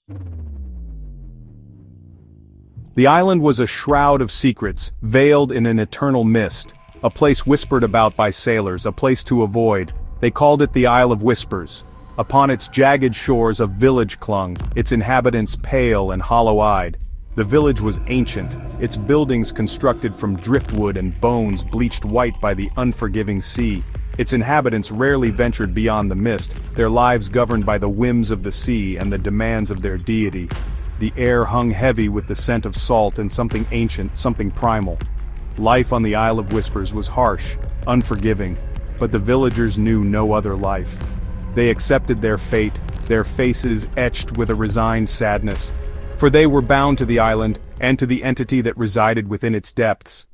The island was a shroud of secrets, veiled in an eternal mist, a place whispered about by sailors, a place to avoid. They called it the Isle of Whispers. Upon its jagged shores a village clung, its inhabitants pale and hollow-eyed. The village was ancient, its buildings constructed from driftwood and bones bleached white by the unforgiving sea. Its inhabitants rarely ventured beyond the mist, their lives governed by the whims of the sea and the demands of their deity. The air hung heavy with the scent of salt and something ancient, something primal. Life on the Isle of Whispers was harsh, unforgiving, but the villagers knew no other life. They accepted their fate, their faces etched with a resigned sadness, for they were bound to the island and to the entity that resided within its depths.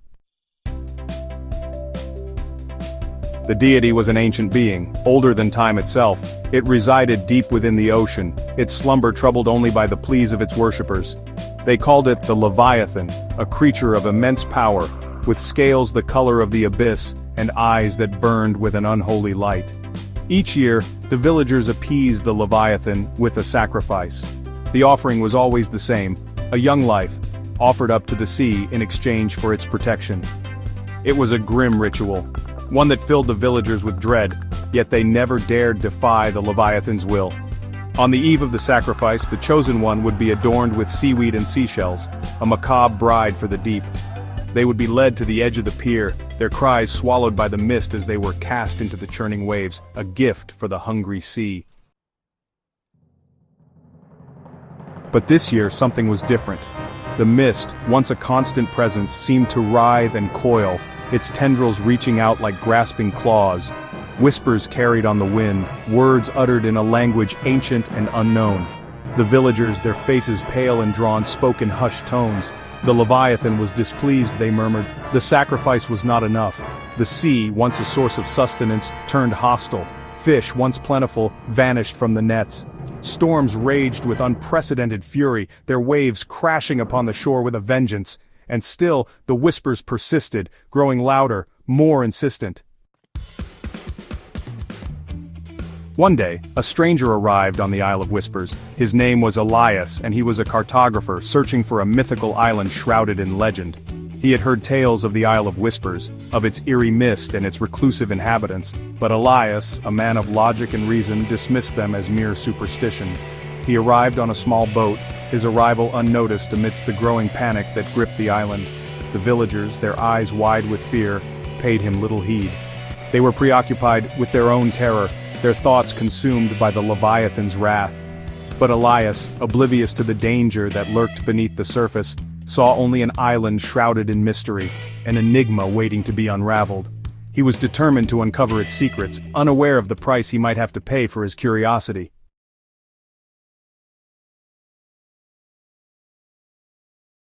The deity was an ancient being, older than time itself. It resided deep within the ocean, its slumber troubled only by the pleas of its worshippers. They called it the Leviathan, a creature of immense power, with scales the color of the abyss and eyes that burned with an unholy light. Each year, the villagers appeased the Leviathan with a sacrifice. The offering was always the same, a young life, offered up to the sea in exchange for its protection. It was a grim ritual, one that filled the villagers with dread, yet they never dared defy the Leviathan's will. On the eve of the sacrifice, the chosen one would be adorned with seaweed and seashells, a macabre bride for the deep. They would be led to the edge of the pier, their cries swallowed by the mist as they were cast into the churning waves, a gift for the hungry sea. But this year something was different. The mist, once a constant presence, seemed to writhe and coil, its tendrils reaching out like grasping claws. Whispers carried on the wind, words uttered in a language ancient and unknown. The villagers, their faces pale and drawn, spoke in hushed tones. The Leviathan was displeased, they murmured. The sacrifice was not enough. The sea, once a source of sustenance, turned hostile. Fish, once plentiful, vanished from the nets. Storms raged with unprecedented fury, their waves crashing upon the shore with a vengeance. And still, the whispers persisted, growing louder, more insistent. One day, a stranger arrived on the Isle of Whispers. His name was Elias, and he was a cartographer searching for a mythical island shrouded in legend. He had heard tales of the Isle of Whispers, of its eerie mist and its reclusive inhabitants, but Elias, a man of logic and reason, dismissed them as mere superstition. He arrived on a small boat, his arrival unnoticed amidst the growing panic that gripped the island. The villagers, their eyes wide with fear, paid him little heed. They were preoccupied with their own terror, their thoughts consumed by the Leviathan's wrath. But Elias, oblivious to the danger that lurked beneath the surface, saw only an island shrouded in mystery, an enigma waiting to be unraveled. He was determined to uncover its secrets, unaware of the price he might have to pay for his curiosity.